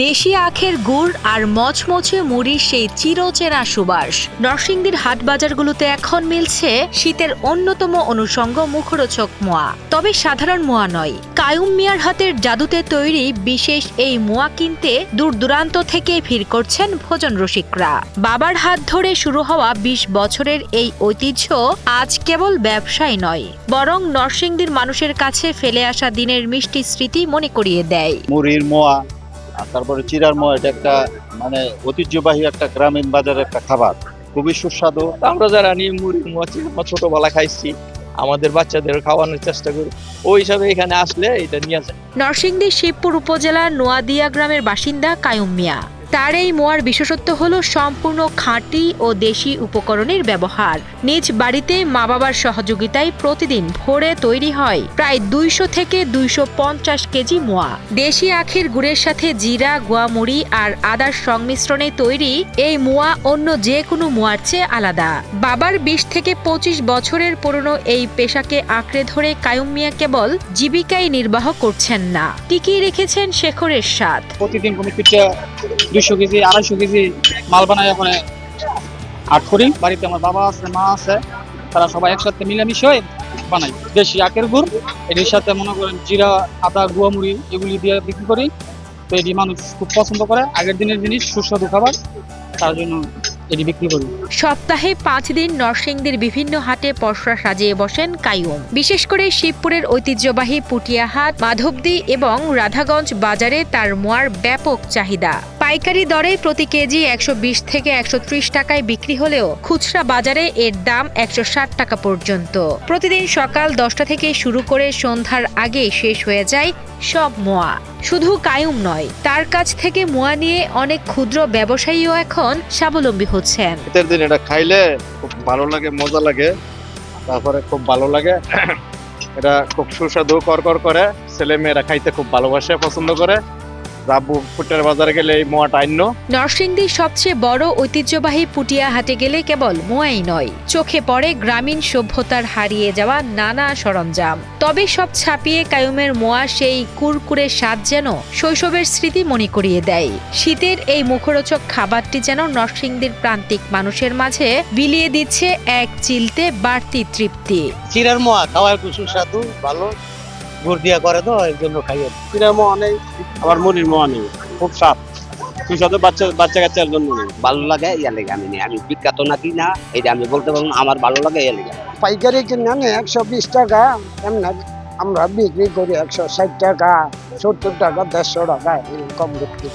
দেশি আখের গুড় আর মচমচে মুড়ির সেই চিরচেনা সুবাস। নরসিংদীর হাট বাজারগুলোতে এখন মিলছে শীতের অন্যতম অনুষঙ্গ মুখরোচক মোয়া। তবে সাধারণ মোয়া নয়, কায়ুম মিয়ার হাতের জাদুতে তৈরি বিশেষ এই মোয়া কিনতে দূর দূরান্ত থেকে ভিড় করছেন ভোজন রসিকরা। বাবার হাত ধরে শুরু হওয়া ২০ বছরের এই ঐতিহ্য আজ কেবল ব্যবসায় নয়, বরং নরসিংদীর মানুষের কাছে ফেলে আসা দিনের মিষ্টি স্মৃতি মনে করিয়ে দেয়। মুড়ির মোয়া, তারপরে চিরার মোয়া, এটা একটা ঐতিহ্যবাহী একটা গ্রামীণ বাজারের একটা খাবার, খুবই সুস্বাদু। আমরা যারা নিয়ে মুড়ির মোয়া চিরার মোয়া ছোটবেলা খাইছি, আমাদের বাচ্চাদের খাওয়ানোর চেষ্টা করি, ওই হিসাবে এখানে আসলে এটা নিয়ে যায়। নরসিংদী শিবপুর উপজেলার নোয়াদিয়া গ্রামের বাসিন্দা কায়ুম মিয়া। তার এই মোয়ার বিশেষত্ব হলো সম্পূর্ণ খাঁটি ও দেশি উপকরণের ব্যবহার। নিজ বাড়িতে মা বাবার সহযোগিতায় প্রতিদিন ভোরে তৈরি হয় প্রায় ২০০ থেকে ২৫০ কেজি মোয়া। দেশি আখের গুড়ের সাথে জিরা, গোয়ামুড়ি আর আদার সংমিশ্রণে তৈরি এই মোয়া অন্য যে কোনো মোয়ার চেয়ে আলাদা। বাবার ২০ থেকে ২৫ বছরের পুরনো এই পেশাকে আঁকড়ে ধরে কায়ুম মিয়া কেবল জীবিকাই নির্বাহ করছেন না, টিকিয়ে রেখেছেন শেখরের স্বাদ। প্রতিদিন কমপক্ষে ২০০ কেজি ২৫০ কেজি মাল বানায় ওখানে আট করি। বাড়িতে আমার বাবা আছে, মা আছে, তারা সবাই একসাথে মিলেমিশে বানাই। দেশি আখের গুড়, এটির সাথে মনে করেন জিরা, আদা, গুয়ামুড়ি এগুলি দিয়ে বিক্রি করি। তো এটি মানুষ খুব পছন্দ করে, আগের দিনের জিনিস, সুস্বাদু খাবার, তার জন্য এটি বিক্রি করি। সপ্তাহে ৫ দিন নরসিংদীর বিভিন্ন হাটে পসরা সাজিয়ে বসেন কায়ুম। বিশেষ করে শিবপুরের ঐতিহ্যবাহী পুটিয়া হাট, মাধবদী এবং রাধাগঞ্জ বাজারে তার মোয়ার ব্যাপক চাহিদা। পাইকারি দরে প্রতি কেজি ১২০ থেকে ১৩০ টাকায় বিক্রি হলেও খুচরা বাজারে এর দাম ১৬০ টাকা পর্যন্ত। প্রতিদিন সকাল ১০টা থেকে শুরু করে সন্ধ্যার আগে শেষ হয়ে যায় সব মোয়া। শুধু কায়ুম নয়, তার কাছ থেকে মোয়া নিয়ে অনেক ক্ষুদ্র ব্যবসায়ীও এখন স্বাবলম্বী হচ্ছেন। শীতের দিন এটা খাইলে খুব ভালো লাগে, মজা লাগে, তারপরে খুব ভালো লাগে। এটা খুব সুস্বাদু, করকর করে, ছেলে মেয়েরা খাইতে খুব ভালোবাসে, পছন্দ করে। রাব্বু ফুটের বাজারে গেলে এই মোয়াটা আইন্য। নরসিংদীর সবচেয়ে বড় ঐতিহ্যবাহী পুটিয়া হাটে গেলে কেবল মোয়াই নয়, চোখে পড়ে গ্রামীণ সভ্যতার হারিয়ে যাওয়া নানা সরঞ্জাম। তবে সব ছাপিয়ে কায়ুমের মোয়া সেই কুরকুরে স্বাদ যেন শৈশবের স্মৃতি মনে করিয়ে দেয়। শীতের এই মুখরোচক খাবারটি যেন নরসিংদীর প্রান্তিক মানুষের মাঝে বিলিয়ে দিচ্ছে এক চিলতে বাড়তি তৃপ্তি। চিরার মোয়া খাওয়া একটু সুস্বাদু, ভালো, গুড় দিয়া করে তো এর জন্য খাই। চিরার মোয়া নেই, আবার মুড়ির মোয়া নেই, খুব স্বাদ, সুস্বাদু, বাচ্চা কাচ্চার জন্য নেই। ভালো লাগে ইয়া লেগে আমি বিখ্যাত নাকি না এটা আমি বলতে পারবো না, আমার ভালো লাগে ইয়া লেগে। পাইকারি কিনে আনে ১২০ টাকা, এমনি আমরা বিক্রি করি ১৬০ টাকা, ৭০ টাকা, ১৫০ টাকা, এরকম বিক্রি।